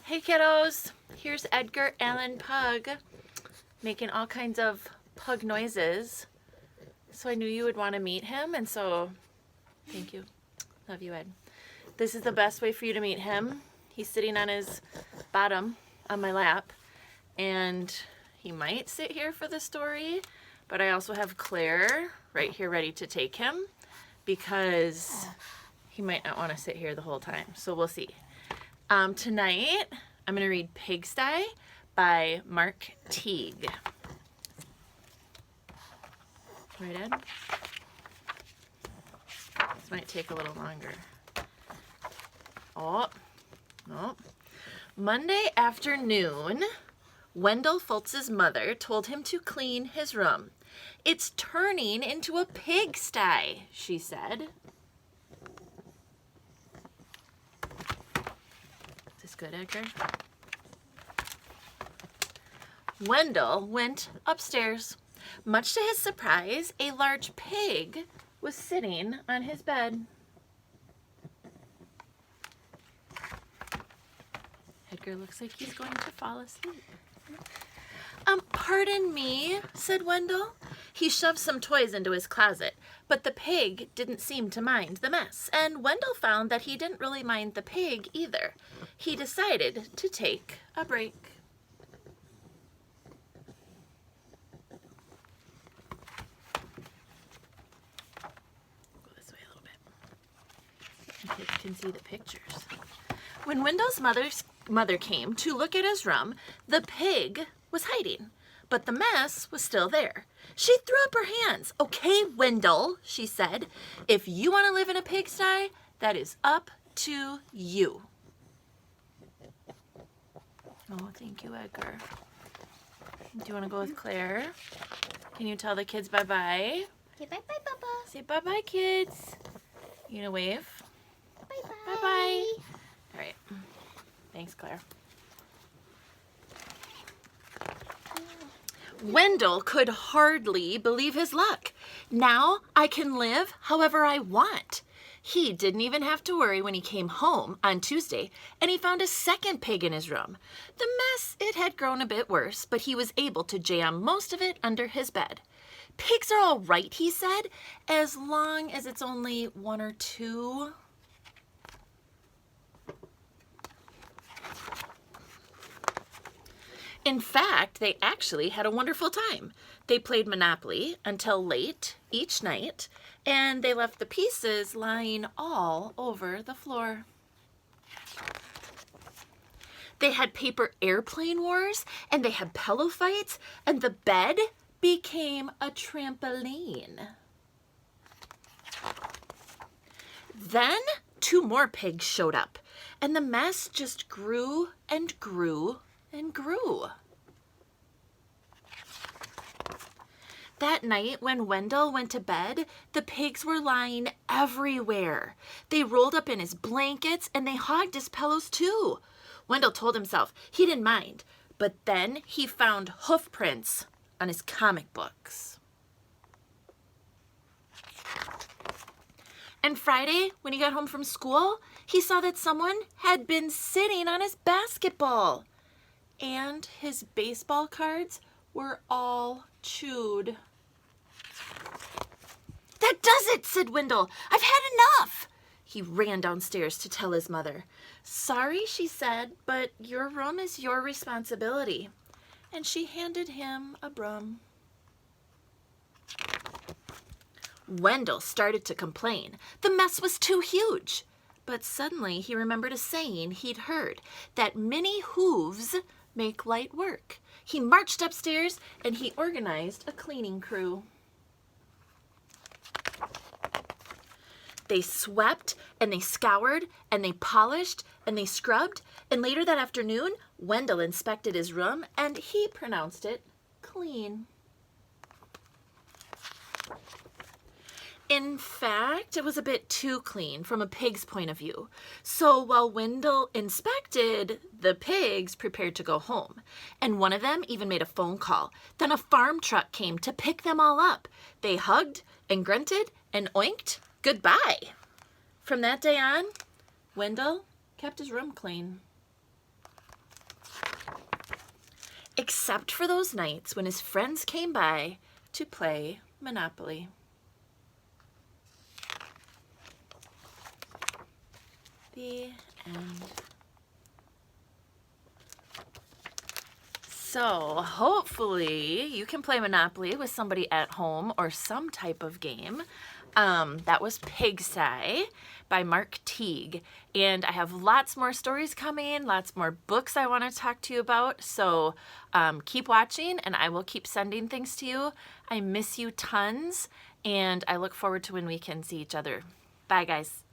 Hey kiddos, here's Edgar Allan Pug making all kinds of pug noises. So I knew you would want to meet him, and so thank you. Love you, Ed. This is the best way for you to meet him. He's sitting on his bottom on my lap, and he might sit here for the story, but I also have Claire right here ready to take him because he might not want to sit here the whole time. So we'll see. Tonight, I'm going to read Pigsty by Mark Teague. Right, Ed? This might take a little longer. Oh, no. Monday afternoon, Wendell Fultz's mother told him to clean his room. "It's turning into a pigsty," she said. Is this good, Edgar? Wendell went upstairs. Much to his surprise, a large pig was sitting on his bed. Edgar looks like he's going to fall asleep. Pardon me," said Wendell. He shoved some toys into his closet, but the pig didn't seem to mind the mess, and Wendell found that he didn't really mind the pig either. He decided to take a break. Go this way a little bit. You kids can see the pictures. When Wendell's mother came to look at his room, the pig was hiding, but the mess was still there. She threw up her hands. "Okay, Wendell," she said, "if you want to live in a pigsty, that is up to you." Oh, thank you, Edgar. Do you want to go with Claire? Can you tell the kids bye-bye? Okay, bye-bye, Papa. Say bye-bye, kids. You gonna wave? Bye-bye. Bye-bye. All right. Thanks, Claire. Wendell could hardly believe his luck. Now I can live however I want. He didn't even have to worry when he came home on Tuesday and he found a second pig in his room. The mess, it had grown a bit worse, but he was able to jam most of it under his bed. "Pigs are all right," he said, "as long as it's only one or two." In fact, they actually had a wonderful time. They played Monopoly until late each night, and they left the pieces lying all over the floor. They had paper airplane wars, and they had pillow fights, and the bed became a trampoline. Then 2 more pigs showed up, and the mess just grew and grew and grew. That night when Wendell went to bed, the pigs were lying everywhere. They rolled up in his blankets and they hogged his pillows too. Wendell told himself he didn't mind, but then he found hoof prints on his comic books. And Friday, when he got home from school, he saw that someone had been sitting on his basketball. And his baseball cards were all chewed. "That does it," said Wendell. "I've had enough." He ran downstairs to tell his mother. "Sorry," she said, "but your room is your responsibility." And she handed him a broom. Wendell started to complain. The mess was too huge. But suddenly he remembered a saying he'd heard, that many hooves make light work. He marched upstairs and he organized a cleaning crew. They swept and they scoured and they polished and they scrubbed, and later that afternoon, Wendell inspected his room and he pronounced it clean. In fact, it was a bit too clean from a pig's point of view. So while Wendell inspected, the pigs prepared to go home. And one of them even made a phone call. Then a farm truck came to pick them all up. They hugged and grunted and oinked goodbye. From that day on, Wendell kept his room clean. except for those nights when his friends came by to play Monopoly. The end. So hopefully you can play Monopoly with somebody at home or some type of game. That was Pigsty by Mark Teague. And I have lots more stories coming, lots more books I want to talk to you about. So keep watching and I will keep sending things to you. I miss you tons and I look forward to when we can see each other. Bye, guys.